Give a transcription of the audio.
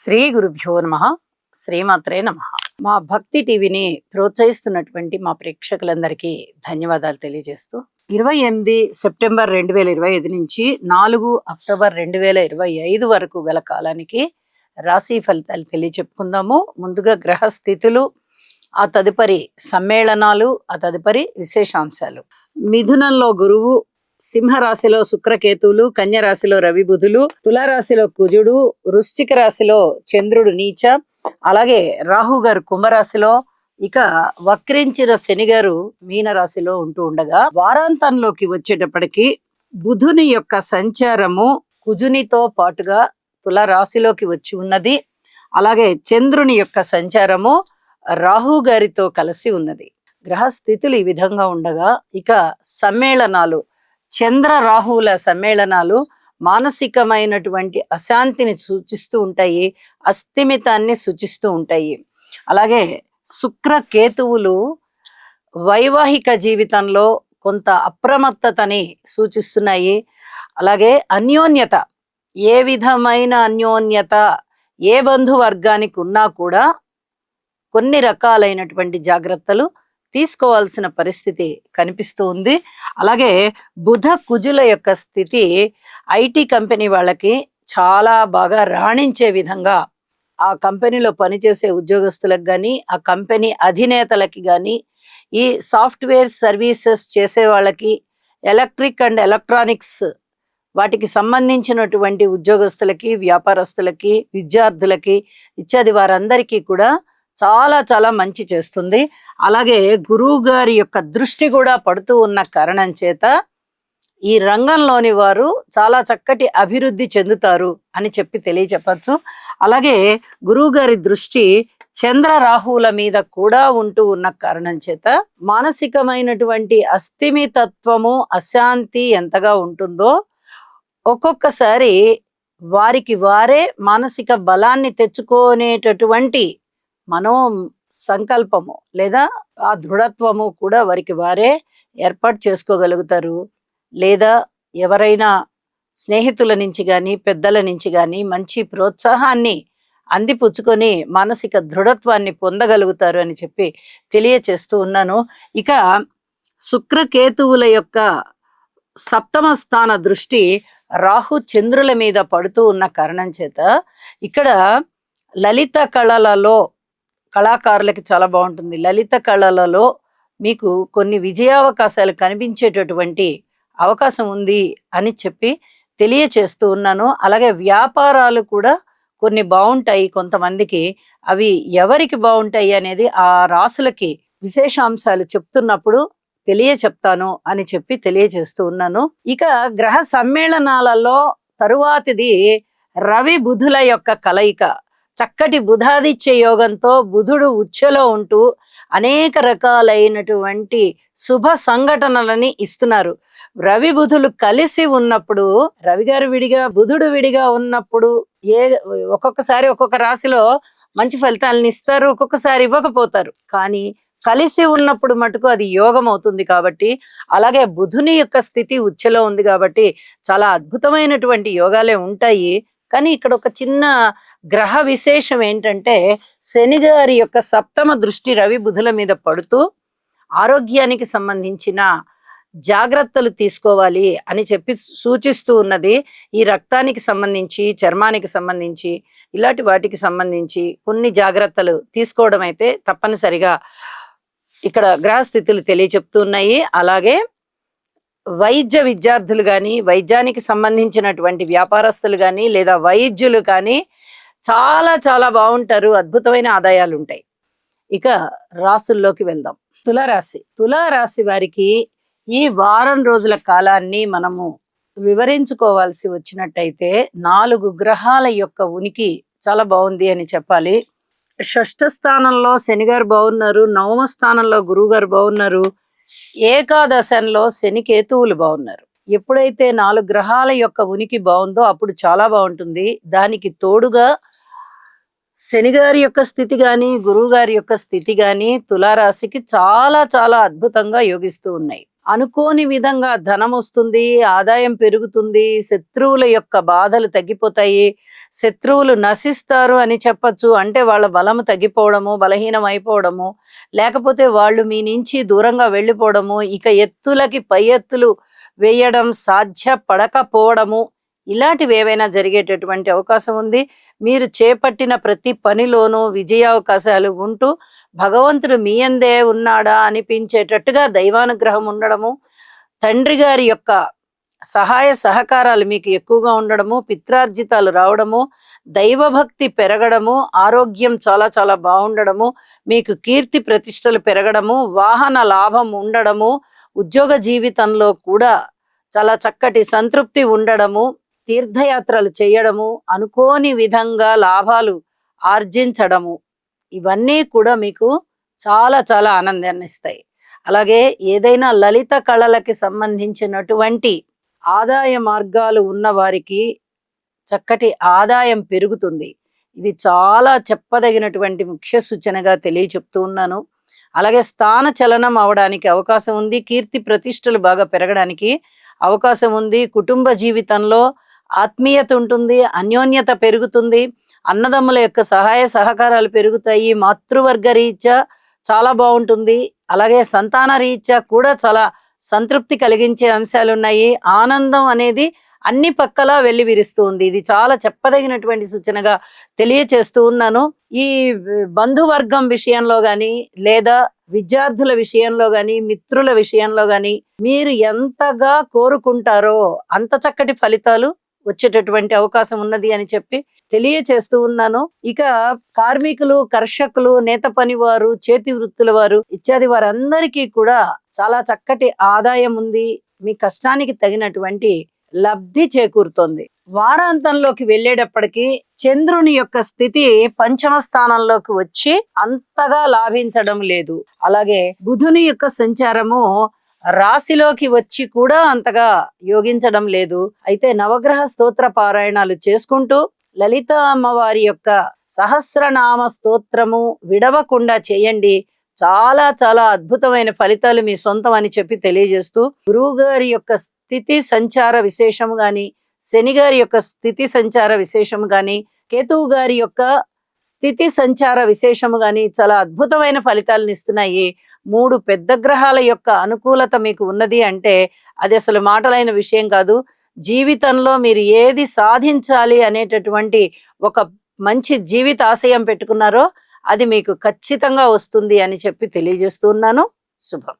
శ్రీ గురుభ్యో నమః. శ్రీమాత్రే నమః. మా భక్తి టీవీని ప్రోత్సహిస్తున్నటువంటి మా ప్రేక్షకులందరికీ ధన్యవాదాలు తెలియజేస్తూ 28 సెప్టెంబర్ 2025 నుంచి 4 అక్టోబర్ 2025 వరకు గల కాలానికి రాశి ఫలితాలు తెలియచెప్పుకుందాము. ముందుగా గ్రహ స్థితులు, ఆ తదుపరి సమ్మేళనాలు, ఆ తదుపరి విశేషాంశాలు. మిథునంలో గురువు, సింహరాశిలో శుక్రకేతువులు, కన్య రాశిలో రవి బుధులు, తులారాశిలో కుజుడు, వృశ్చిక రాశిలో చంద్రుడు నీచ, అలాగే రాహు గారు కుంభరాశిలో, ఇక వక్రించిన శని గారు మీనరాశిలో ఉంటూ ఉండగా, వారాంతంలోకి వచ్చేటప్పటికి బుధుని యొక్క సంచారము కుజునితో పాటుగా తులారాశిలోకి వచ్చి ఉన్నది. అలాగే చంద్రుని యొక్క సంచారము రాహు గారితో కలిసి ఉన్నది. గ్రహ స్థితులు ఈ విధంగా ఉండగా, ఇక సమ్మేళనాలు, చంద్ర రాహువుల సమ్మేళనాలు మానసికమైనటువంటి అశాంతిని సూచిస్తూ ఉంటాయి, అస్థిమితాన్ని సూచిస్తూ ఉంటాయి. అలాగే శుక్ర కేతువులు వైవాహిక జీవితంలో కొంత అప్రమత్తతని సూచిస్తున్నాయి. అలాగే అన్యోన్యత, ఏ విధమైన అన్యోన్యత ఏ బంధువర్గానికి ఉన్నా కూడా కొన్ని రకాలైనటువంటి జాగ్రత్తలు తీసుకోవాల్సిన పరిస్థితి కనిపిస్తూ ఉంది. అలాగే బుధ కుజుల యొక్క స్థితి ఐటీ కంపెనీ వాళ్ళకి చాలా బాగా రాణించే విధంగా, ఆ కంపెనీలో పనిచేసే ఉద్యోగస్తులకు కానీ, ఆ కంపెనీ అధినేతలకి కానీ, ఈ సాఫ్ట్వేర్ సర్వీసెస్ చేసే వాళ్ళకి, ఎలక్ట్రిక్ అండ్ ఎలక్ట్రానిక్స్ వాటికి సంబంధించినటువంటి ఉద్యోగస్తులకి, వ్యాపారస్తులకి, విద్యార్థులకి ఇత్యాది వారందరికీ కూడా చాలా చాలా మంచి చేస్తుంది. అలాగే గురువు గారి యొక్క దృష్టి కూడా పడుతూ ఉన్న కారణం చేత ఈ రంగంలోని వారు చాలా చక్కటి అభివృద్ధి చెందుతారు అని చెప్పి తెలియచెప్పచ్చు. అలాగే గురువు గారి దృష్టి చంద్ర రాహువుల మీద కూడా ఉంటూ ఉన్న కారణం చేత మానసికమైనటువంటి అస్థిమితత్వము, అశాంతి ఎంతగా ఉంటుందో ఒక్కొక్కసారి వారికి వారే మానసిక బలాన్ని తెచ్చుకునేటటువంటి మనో సంకల్పము లేదా ఆ దృఢత్వము కూడా వారికి వారే ఏర్పాటు చేసుకోగలుగుతారు. లేదా ఎవరైనా స్నేహితుల నుంచి కానీ, పెద్దల నుంచి కానీ మంచి ప్రోత్సాహాన్ని అందిపుచ్చుకొని మానసిక దృఢత్వాన్ని పొందగలుగుతారు అని చెప్పి తెలియచేస్తూ ఉన్నాను. ఇక శుక్రకేతువుల యొక్క సప్తమ స్థాన దృష్టి రాహు చంద్రుల మీద పడుతూ ఉన్న కారణం చేత ఇక్కడ లలిత కళలలో కళాకారులకి చాలా బాగుంటుంది. లలిత కళలలో మీకు కొన్ని విజయావకాశాలు కనిపించేటటువంటి అవకాశం ఉంది అని చెప్పి తెలియచేస్తూ ఉన్నాను. అలాగే వ్యాపారాలు కూడా కొన్ని బాగుంటాయి కొంతమందికి. అవి ఎవరికి బాగుంటాయి అనేది ఆ రాసులకి విశేషాంశాలు చెప్తున్నప్పుడు చెప్తాను అని చెప్పి తెలియజేస్తూ ఉన్నాను. ఇక గ్రహ సమ్మేళనాలలో తరువాతిది రవి బుధుల యొక్క కలయిక. చక్కటి బుధాదిత్య యోగంతో బుధుడు ఉచ్చలో ఉంటూ అనేక రకాలైనటువంటి శుభ సంఘటనలని ఇస్తున్నారు. రవి బుధులు కలిసి ఉన్నప్పుడు, రవి గారు విడిగా బుధుడు విడిగా ఉన్నప్పుడు ఒక్కొక్కసారి ఒక్కొక్క రాశిలో మంచి ఫలితాలను ఇస్తారు, ఒక్కొక్కసారి ఇవ్వకపోతారు. కానీ కలిసి ఉన్నప్పుడు మటుకు అది యోగం అవుతుంది. కాబట్టి అలాగే బుధుని యొక్క స్థితి ఉచ్చలో ఉంది కాబట్టి చాలా అద్భుతమైనటువంటి యోగాలే ఉంటాయి. కానీ ఇక్కడ ఒక చిన్న గ్రహ విశేషం ఏంటంటే, శని గారి యొక్క సప్తమ దృష్టి రవి బుధుల మీద పడుతూ ఆరోగ్యానికి సంబంధించిన జాగ్రత్తలు తీసుకోవాలి అని చెప్పి సూచిస్తూ ఉన్నది. ఈ రక్తానికి సంబంధించి, చర్మానికి సంబంధించి, ఇలాంటి వాటికి సంబంధించి కొన్ని జాగ్రత్తలు తీసుకోవడం అయితే తప్పనిసరిగా ఇక్కడ గ్రహస్థితులు తెలియచెప్తున్నాయి. అలాగే వైద్య విద్యార్థులు కానీ, వైద్యానికి సంబంధించినటువంటి వ్యాపారస్తులు కానీ, లేదా వైద్యులు కానీ చాలా చాలా బాగుంటారు. అద్భుతమైన ఆదాయాలు ఉంటాయి. ఇక రాసుల్లోకి వెళ్దాం. తులారాశి. తులారాశి వారికి ఈ వారం రోజుల కాలాన్ని మనము వివరించుకోవాల్సి వచ్చినట్టయితే 4 గ్రహాల యొక్క ఉనికి చాలా బాగుంది అని చెప్పాలి. షష్ఠ స్థానంలో శని గారు బాగున్నారు, నవమ స్థానంలో గురువు గారు బాగున్నారు, ఏకాదశంలో శని కేతువులు బాగున్నారు. ఎప్పుడైతే 4 గ్రహాల యొక్క ఉనికి బాగుందో అప్పుడు చాలా బాగుంటుంది. దానికి తోడుగా శని గారి యొక్క స్థితి గాని, గురువు గారి యొక్క స్థితి గాని తులారాశికి చాలా చాలా అద్భుతంగా యోగిస్తూ ఉన్నాయి. అనుకోని విధంగా ధనం వస్తుంది, ఆదాయం పెరుగుతుంది, శత్రువుల యొక్క బాధలు తగ్గిపోతాయి, శత్రువులు నశిస్తారు అని చెప్పచ్చు. అంటే వాళ్ళ బలము తగ్గిపోవడము, బలహీనం అయిపోవడము, లేకపోతే వాళ్ళు మీ నుంచి దూరంగా వెళ్ళిపోవడము, ఇక ఎత్తులకి పై ఎత్తులు వేయడం సాధ్యపడకపోవడము, ఇలాంటివి ఏవైనా జరిగేటటువంటి అవకాశం ఉంది. మీరు చేపట్టిన ప్రతి పనిలోనూ విజయావకాశాలు ఉంటూ భగవంతుడు మీ యందే ఉన్నాడా అనిపించేటట్టుగా దైవానుగ్రహం ఉండడము, తండ్రి గారి యొక్క సహాయ సహకారాలు మీకు ఎక్కువగా ఉండడము, పిత్రార్జితాలు రావడము, దైవభక్తి పెరగడము, ఆరోగ్యం చాలా చాలా బాగుండడము, మీకు కీర్తి ప్రతిష్టలు పెరగడము, వాహన లాభం ఉండడము, ఉద్యోగ జీవితంలో కూడా చాలా చక్కటి సంతృప్తి ఉండడము, తీర్థయాత్రలు చేయడము, అనుకోని విధంగా లాభాలు ఆర్జించడము, ఇవన్నీ కూడా మీకు చాలా చాలా ఆనందాన్ని ఇస్తాయి. అలాగే ఏదైనా లలిత కళలకి సంబంధించినటువంటి ఆదాయ మార్గాలు ఉన్న వారికి చక్కటి ఆదాయం పెరుగుతుంది. ఇది చాలా చెప్పదగినటువంటి ముఖ్య సూచనగా తెలియచెప్తూ ఉన్నాను. అలాగే స్థాన చలనం అవడానికి అవకాశం ఉంది, కీర్తి ప్రతిష్టలు బాగా పెరగడానికి అవకాశం ఉంది, కుటుంబ జీవితంలో ఆత్మీయత ఉంటుంది, అన్యోన్యత పెరుగుతుంది, అన్నదమ్ముల యొక్క సహాయ సహకారాలు పెరుగుతాయి, మాతృవర్గ రీత్యా చాలా బాగుంటుంది, అలాగే సంతాన రీత్యా కూడా చాలా సంతృప్తి కలిగించే అంశాలు ఉన్నాయి. ఆనందం అనేది అన్ని పక్కలా వెళ్ళి విరుస్తూ ఉంది. ఇది చాలా చెప్పదగినటువంటి సూచనగా తెలియచేస్తూ ఉన్నాను. ఈ బంధువర్గం విషయంలో గాని, లేదా విద్యార్థుల విషయంలో గాని, మిత్రుల విషయంలో గాని మీరు ఎంతగా కోరుకుంటారో అంత చక్కటి ఫలితాలు వచ్చేటటువంటి అవకాశం ఉన్నది అని చెప్పి తెలియచేస్తూ ఉన్నాను. ఇక కార్మికులు, కర్షకులు, నేత పనివారు, చేతి వృత్తుల వారు ఇత్యాది వారందరికీ కూడా చాలా చక్కటి ఆదాయం ఉంది. మీ కష్టానికి తగినటువంటి లబ్ధి చేకూరుతోంది. వారాంతంలోకి వెళ్ళేటప్పటికి చంద్రుని యొక్క స్థితి పంచమ స్థానంలోకి వచ్చి అంతగా లాభించడం లేదు. అలాగే బుధుని యొక్క సంచారము రాశిలోకి వచ్చి కూడా అంతగా యోగించడం లేదు. అయితే నవగ్రహ స్తోత్ర పారాయణాలు చేసుకుంటూ లలిత అమ్మవారి యొక్క సహస్రనామ స్తోత్రము విడవకుండా చేయండి. చాలా చాలా అద్భుతమైన ఫలితాలు మీ సొంతం అని చెప్పి తెలియజేస్తూ, గురువు గారి యొక్క స్థితి సంచార విశేషం గాని, శని గారి యొక్క స్థితి సంచార విశేషం గాని, కేతువు గారి యొక్క స్థితి సంచార విశేషము గాని చాలా అద్భుతమైన ఫలితాలను ఇస్తున్నాయి. 3 పెద్ద గ్రహాల యొక్క అనుకూలత మీకు ఉన్నది అంటే అది అసలు మాటలైన విషయం కాదు. జీవితంలో మీరు ఏది సాధించాలి అనేటటువంటి ఒక మంచి జీవిత ఆశయం పెట్టుకున్నారో అది మీకు ఖచ్చితంగా వస్తుంది అని చెప్పి తెలియజేస్తున్నాను. శుభం.